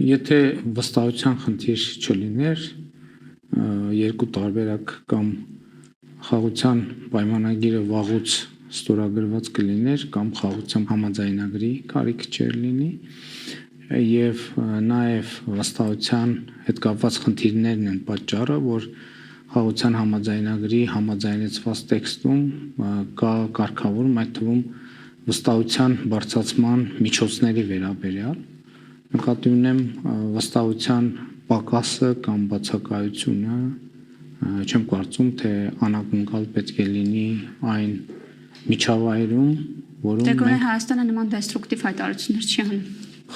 Եթե վստահության խնդիր չլիներ, երկու տարբերակ կամ խաղաղության պայմանագիրը վաղուց ստորագրված կլիներ կամ խաղաղության համաձայնագրի կարիք չէր լինի եւ նաեւ վստահության հետ կապված խնդիրներն են պատճառը, որ խաղաղության համաձայնագրի համաձայնեցված տեքստում կա կարգավորում, այդ թվում վստահության բարձրացման միջոցների վերաբերյալ։ Նկատի ունեմ վստահության պակասը կամ բացակայությունը, չեմ կարծում, թե անակնկալ պետք է լինի այն միջավայրում, որում Դե Հայաստանը նման դեստրուկտիվ հայտարարություններ չի անում։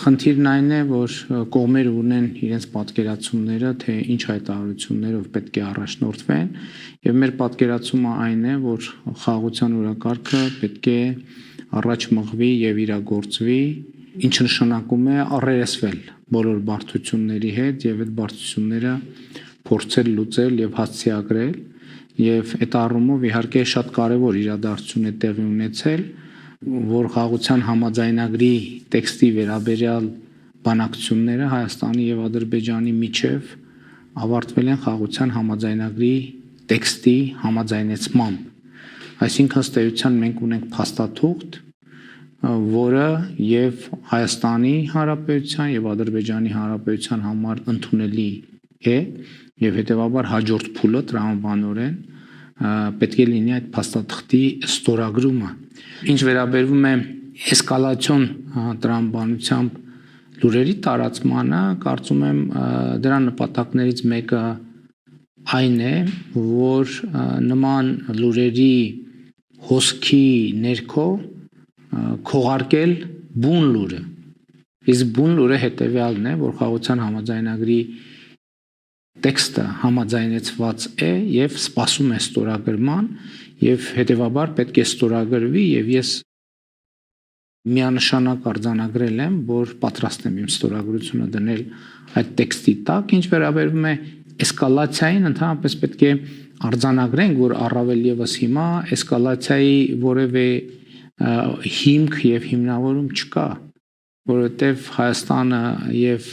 Խնդիրն այն է, որ կողմերը ունեն իրենց պատկերացումները, թե ինչ հայտարարություններով պետք է առաջնորդվեն, եւ մեր պատկերացումը այն է, որ խաղաղության օրակարգը պետք է առաջ մղվի եւ իրագործվի, ինչը նշանակում է առերեսվել բոլոր բարդությունների հետ եւ այդ բարդությունները փորձել լուծել եւ հասցեագրել եւ այդ առումով իհարկե շատ կարեւոր իրադարձություն է տեղի ունեցել, որ խաղաղության համաձայնագրի տեքստի վերաբերյալ բանակցությունները Հայաստանի եւ Ադրբեջանի միջև ավարտվել են խաղաղության համաձայնագրի տեքստի համաձայնեցմամբ։ Այսինքն ըստ էության մենք ունենք փաստաթուղթ, որը եւ Հայաստանի Հանրապետության եւ Ադրբեջանի Հանրապետության համար ընդունելի է եւ հետեւաբար հաջորդ փուլը տրամաբանորեն պետք է լինի այդ փաստաթղթի ստորագրումը։ Ինչ վերաբերվում է էսկալացիոն տրամաբանությամբ լուրերի տարածմանը, կարծում եմ դրա նպատակներից մեկը այն է, որ նման լուրերի հոսքի ներքո քողարկել բուն լուրը։ Իսկ բուն լուրը հետեւյալն է, որ խաղաղության համաձայնագրի տեքստը համաձայնեցված է եւ սպասում է ստորագրման եւ հետեւաբար պետք է ստորագրվի եւ ես միանշանակ արձանագրել եմ, որ պատրաստ եմ իմ ստորագրությունը դնել այդ տեքստի տակ, ինչ վերաբերվում է էսկալացիային, ընդհանրապես պետք է արձանագրենք, որ առավել եւս հիմա էսկալացիայի որևէ հիմք եւ հիմնավորում չկա, որովհետեւ Հայաստանը եւ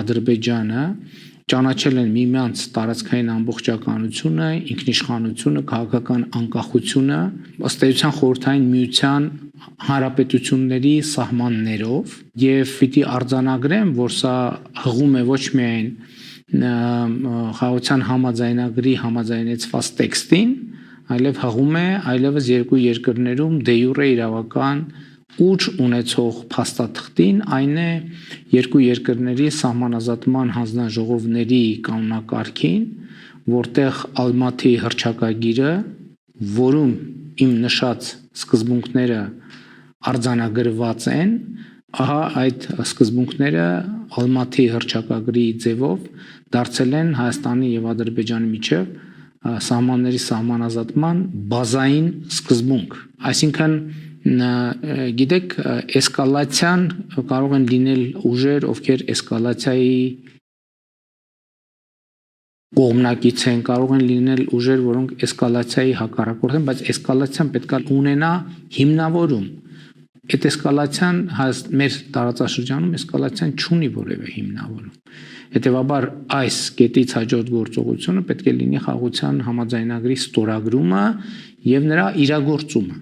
Ադրբեջանը ճանաչել են միմյանց տարածքային ամբողջականությունը, ինքնիշխանությունը, քաղաքական անկախությունը, ըստ էության խորհրդային միության հանրապետությունների սահմաններով եւ պիտի արձանագրեմ, որ սա հղում է ոչ միայն խաղաղության համաձայնագրի համաձայնեցված տեքստին, այլև հղում է այլևս երկու երկրներում դե յուրե իրավական ուժ ունեցող փաստաթղթին, այն է երկու երկրների սահմանազատման հանձնաժողովների կանոնակարգին, որտեղ Ալմաթի հռչակագիրը, որում իմ նշած սկզբունքները արձանագրված են, ահա այդ սկզբունքները Ալմաթի հռչակագրի ձևով դարձել են Հայաստանի եւ Ադրբեջանի միջև սահմանների սահմանազատման բազային սկզբունք։ Այսինքն գիտեք, էսկալացիան կարող են լինել ուժեր, ովքեր էսկալացիայի կողմնակից են, կարող են լինել ուժեր, որոնք էսկալացիայի հակառակորդ են, բայց էսկալացիան պետք է ունենա հիմնավորում։ Այդ էսկալացիան մեր տարածաշրջանում էսկալացիան չունի որևէ հիմնավորում։ Հետևաբար այս կետից հաջորդ գործողությունը պետք է լինի խաղաղության համաձայնագրի ստորագրումը եւ նրա իրագործումը։